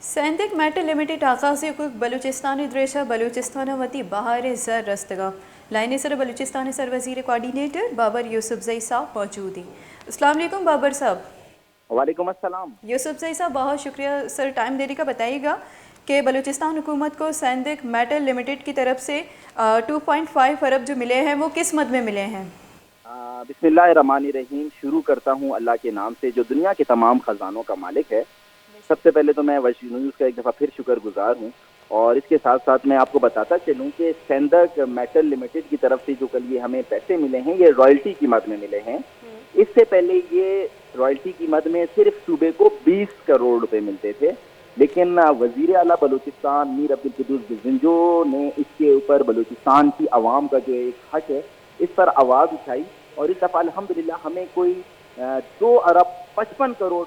सैंदिक metal limited आगाज़ हुकूक बलूचिस्तान द्रेशा बलूचिस्तान वती बहार ज़र रस्तगा लाइन सर बलूचिस्तान सर वज़ीर कोऑर्डिनेटर बाबर यूसुफजई साहब मौजूद हैं। अस्सलाम वालेकुम बाबर साहब। वालेकुम अस्सलाम। यूसुफजई साहब बहुत शुक्रिया सर टाइम देने का। बताइएगा कि बलूचिस्तान हुकूमत को सैंदिक मेटल लिमिटेड की तरफ से 2.5 अरब जो मिले हैं वो किस मद में मिले हैं? बिस्मिल्लाहिर्रहमानिर्रहीम। शुरू करता हूँ अल्लाह के नाम से जो दुनिया के तमाम ख़जानों का मालिक है। सबसे पहले तो मैं वश न्यूज़ का एक दफ़ा फिर शुक्रगुजार हूँ और इसके साथ साथ मैं आपको बताता चलूँ कि सैंदिक मेटल लिमिटेड की तरफ से जो कल ये हमें पैसे मिले हैं ये रॉयल्टी की मद में मिले हैं। इससे पहले ये रॉयल्टी की मद में सिर्फ सूबे को 20 करोड़ रुपए मिलते थे, लेकिन वज़ीर आला बलूचिस्तान मीर अब्दुल कुद्दूस बिज़िंजो ने इसके ऊपर बलूचिस्तान की आवाम का जो एक हक है इस पर आवाज़ उठाई और इस दफ़ा अल्हम्दुलिल्लाह हमें कोई 2 अरब 55 करोड़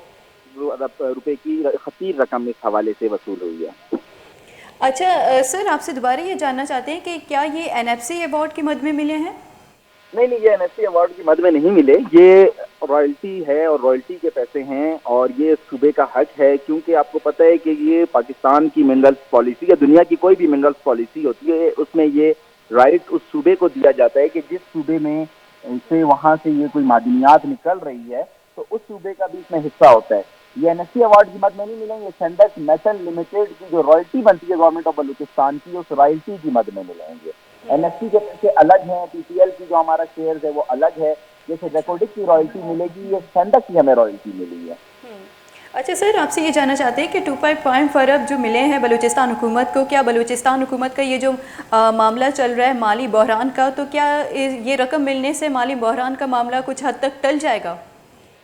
रुपए की खतीर रकम इस हवाले से वसूल हुई है। अच्छा सर, आपसे दोबारा ये जानना चाहते हैं कि क्या ये NFC अवार्ड की मद में मिले हैं? नहीं, ये NFC अवार्ड की मद में नहीं मिले, ये रॉयल्टी है और रॉयल्टी के पैसे हैं और ये सूबे का हक है, क्योंकि आपको पता है कि ये पाकिस्तान की मिनरल्स पॉलिसी या दुनिया की कोई भी मिनरल्स पॉलिसी होती है उसमें ये राइट उस सूबे को दिया जाता है कि जिस सूबे में से वहाँ से ये कोई मादनियात निकल रही है तो उस सूबे का भी इसमें हिस्सा होता है। ये NFC अवार्ड की मद में नहीं मिलेंगे, सैंदिक मेटल लिमिटेड की जो रॉयल्टी बनती है गवर्नमेंट ऑफ बलूचिस्तान की उस रॉयल्टी की मद में मिलेंगे। NFC के पैसे अलग हैं, PCL की जो हमारा शेयर है वो अलग है, जैसे रिकॉर्डिंग की रॉयल्टी मिलेगी ये सैंदिक की हमें रॉयल्टी मिली है। अच्छा सर, आपसे ये जानना चाहते हैं कि 2.5 अरब जो मिले हैं बलूचिस्तान हुकूमत को, क्या बलूचिस्तान हुकूमत का ये जो मामला चल रहा है माली बहरान का, तो क्या ये रकम मिलने से माली बहरान का मामला कुछ हद तक टल जाएगा?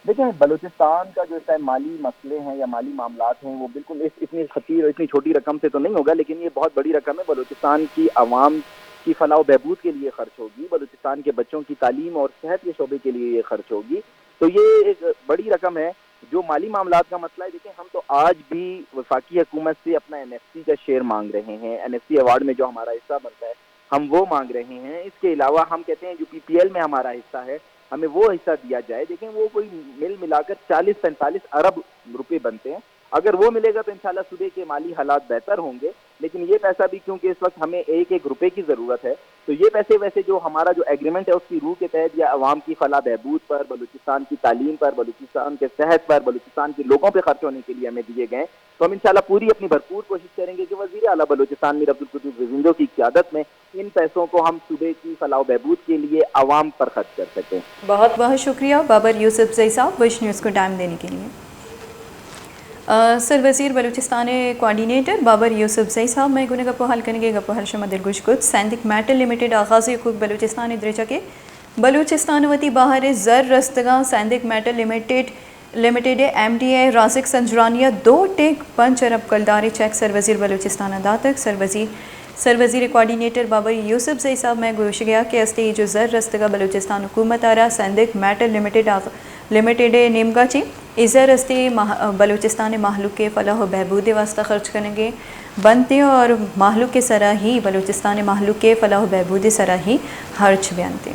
देखिए, बलूचिस्तान का जो इस टाइम माली मसले हैं या माली मामलात हैं वो बिल्कुल इतनी खतीर और इतनी छोटी रकम से तो नहीं होगा, लेकिन ये बहुत बड़ी रकम है। बलूचिस्तान की आवाम की फलाह बहबूद के लिए खर्च होगी, बलूचिस्तान के बच्चों की तालीम और सेहत के शोबे के लिए ये खर्च होगी, तो ये एक बड़ी रकम है। जो माली मामलात का मसला है, देखिए हम तो आज भी वफाकी हुकूमत से अपना NFC का शेयर मांग रहे हैं, NFC अवार्ड में जो हमारा हिस्सा बनता है हम वो मांग रहे हैं। इसके अलावा हम कहते हैं जो PPL में हमारा हिस्सा है हमें वो हिस्सा दिया जाए। देखें, वो कोई मिल मिलाकर 40-45 अरब रुपए बनते हैं, अगर वो मिलेगा तो इंशाल्लाह सूबे के माली हालात बेहतर होंगे। लेकिन ये पैसा भी क्योंकि इस वक्त हमें एक एक रुपए की ज़रूरत है, तो ये पैसे वैसे जो हमारा जो एग्रीमेंट है उसकी रूह के तहत या अवाम की फलाह बहबूद पर, बलूचिस्तान की तालीम पर, बलूचिस्तान के सेहत पर, बलूचिस्तान के लोगों पर खर्च होने के लिए हमें दिए गए, तो हम इंशाल्लाह पूरी अपनी भरपूर कोशिश करेंगे कि वज़ीर आला बलूचिस्तान मीर अब्दुल कुद्दूस बिज़िंजो की क़यादत में इन पैसों को हम सूबे की फलाह बहबूद के लिए अवाम पर खर्च कर सकें। बहुत बहुत शुक्रिया बाबर यूसुफजई साहब विश न्यूज़ को टाइम देने के लिए। सर वज़ीर बलूचिस्तान कोऑर्डिनेटर बाबर यूसुफजई साहब मैं गुने गप्पो हाल करेंगे गप्पो हल शमा दिलगुश कुछ सैंदिक मेटल लिमिटेड आगाज़ हुकूक बलूचिस्तान द्रेचा के बलूचिस्तान वती बाहर ज़र रस्तगा सैंदिक मेटल लिमिटेड MDA रासिक संजरानिया 2.5 अरब कलदारी चेक सर वज़ीर बलूचिस्तान अदा तक सर वज़ीर कोऑर्डिनेटर बाबर यूसुफजई साहब मैं गोश गया कि अस्ते जो ज़र रस्तगा बलूचिस्तान हुकूमत आ रहा सैंदिक मेटल लिमिटेड निमगाची इज़र अस्ते बलूचिस्तान माहलूक के फलाह बहबूद वास्ता खर्च करेंगे बनते और माहलूक के सरा ही बलूचिस्तान माहलूक के फलाह बहबूद सरा ही हर्च बयानते।